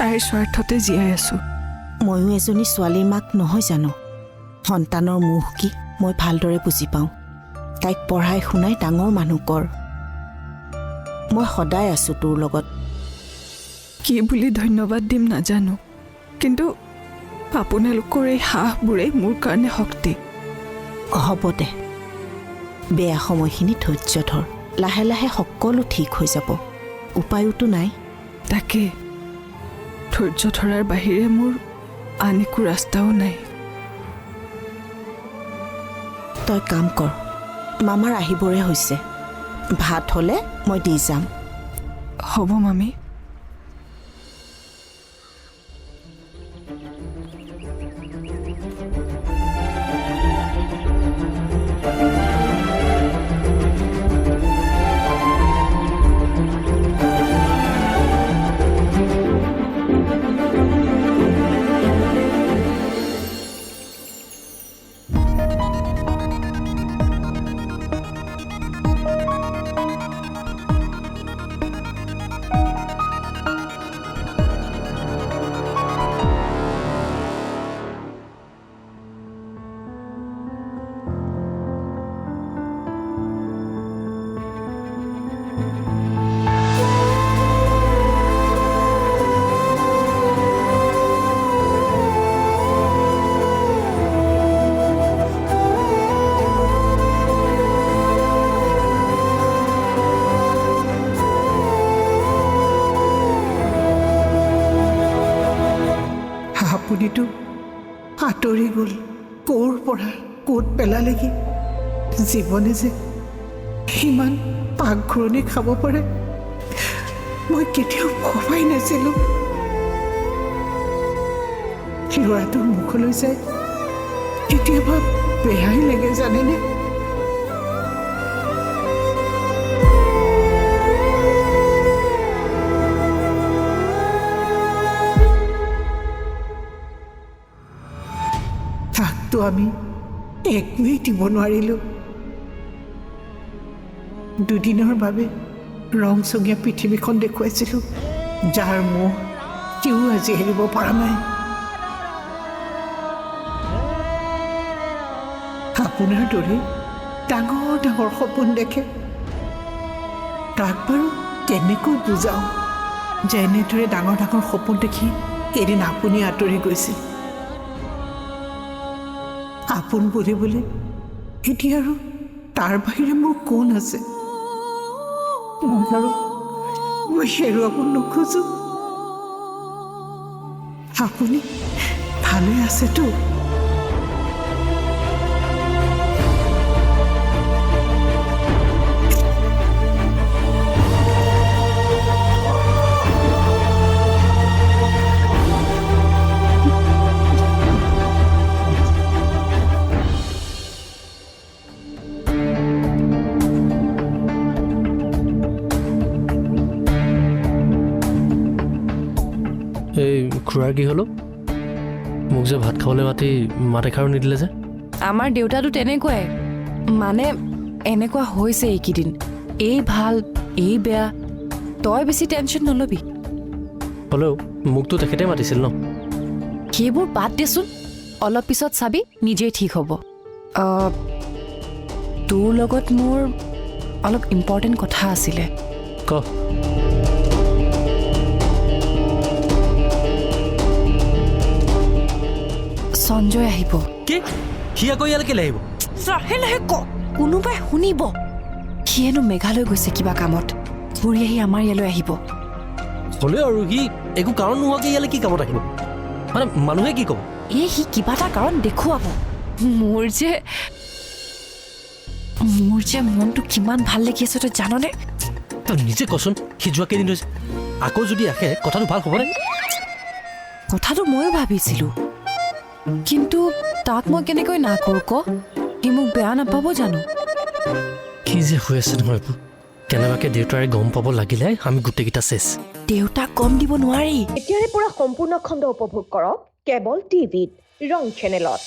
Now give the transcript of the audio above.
তাইৰ স্বাৰ্থতে জীয়াই আছো। ময়ো এজনী ছোৱালীৰ মাক নহয় জানো? সন্তানৰ মুখ কি মই ভালদৰে বুজি পাওঁ। তাইক পঢ়াই শুনাই ডাঙৰ মানুহ কৰ। মই সদায় আছো তোৰ লগত। কি বুলি ধন্যবাদ দিম নাজানো, কিন্তু আপোনালোকৰ এই সাহবোৰেই মোৰ কাৰণে শক্তি। হ'ব দে, বেয়া সময়খিনি ধৈৰ্য ধৰ। লাহে লাহে সকলো ঠিক হৈ যাব। উপায়োতো নাই। তাকে ধৈৰ্য ধৰাৰ বাহিৰে মোৰ আন একো ৰাস্তাও নাই। তই কাম কৰ, মামাৰ আহিবৰে হৈছে। ভাত হ'লে মই দি যাম। হ'ব মামী। আপুনিতো আঁতৰি গ'ল, ক'ৰ পৰা ক'ত পেলালেহি। জীৱনে যে সিমান পাকঘূৰণি খাব পাৰে মই কেতিয়াও ভবাই নাছিলোঁ। ল'ৰাটোৰ মুখলৈ যায় কেতিয়াবা বেয়াই লাগে জানেনে। তাকতো আমি একোৱেই দিব নোৱাৰিলোঁ। দুদিনৰ বাবে ৰংচঙীয়া পৃথিৱীখন দেখুৱাইছিলোঁ, যাৰ মোহ কেও আজি এৰিব পৰা নাই। আপোনাৰ দৰে ডাঙৰ ডাঙৰ সপোন দেখে। তাক বাৰু কেনেকৈ বুজাওঁ যে এনেদৰে ডাঙৰ ডাঙৰ সপোন দেখি এদিন আপুনি আঁতৰি গৈছিল। আপোন বুলিবলৈ এতিয়া আৰু তাৰ বাহিৰে মোৰ কোন আছে? মই হেৰুৱাব নোখোজো। আপুনি ভালে আছেতো? এই খুৰাৰ কি হ'লো? মোক যে ভাত খাবলৈ মাতি মাত এষাৰো নিদিলে যে? আমাৰ দেউতাটো তেনেকুৱাই, মানে এনেকুৱা হৈছে এইকেইদিন। এই ভাল এই বেয়া, তই বেছি টেনশ্যন নলবি। হ'লেও মোকতো তেখেতে মাতিছিল ন? সেইবোৰ বাদ দেচোন, অলপ পিছত চাবি নিজেই ঠিক হ'ব। তোৰ লগত মোৰ অলপ ইম্পৰ্টেণ্ট কথা আছিলে। ক। সঞ্জয় আহিব। কি? সি আকৌ ইয়ালৈ কেলৈ আহিব? লাহে লাহে ক, কোনোবাই শুনিব। সি হেনো মেঘালয় গৈছে কিবা কামত, ঘূৰি আহি আমাৰ ইয়ালৈ আহিব। হ'লেও আৰু সি একো কাৰণ নোহোৱাকৈ ইয়ালৈ কি কামত আহিব? মানে মানুহে কি ক'ব? সি কিবা এটা কাৰণ দেখুৱাব। মোৰ যে মনটো কিমান ভাল লাগি আছে তই জাননে? তই নিজে কচোন, সি যোৱা কেইদিন হৈছে, আকৌ যদি আহে কথাটো ভাল হ'বনে? কথাটো ময়ো ভাবিছিলোঁ, কিন্তু তাক মই কেনেকৈ না কৰোঁ ক? সি মোক বেয়া নাপাব জানো? কি যে হৈ আছে নহয় এইবোৰ। কেনেবাকৈ দেউতাৰে গম পাব লাগিলে আমি গোটেইকেইটা চেছ। দেউতাক গম দিব নোৱাৰি। এতিয়াৰে পৰা সম্পূৰ্ণ খণ্ড উপভোগ কৰক কেবল টিভিত ৰং চেনেলত।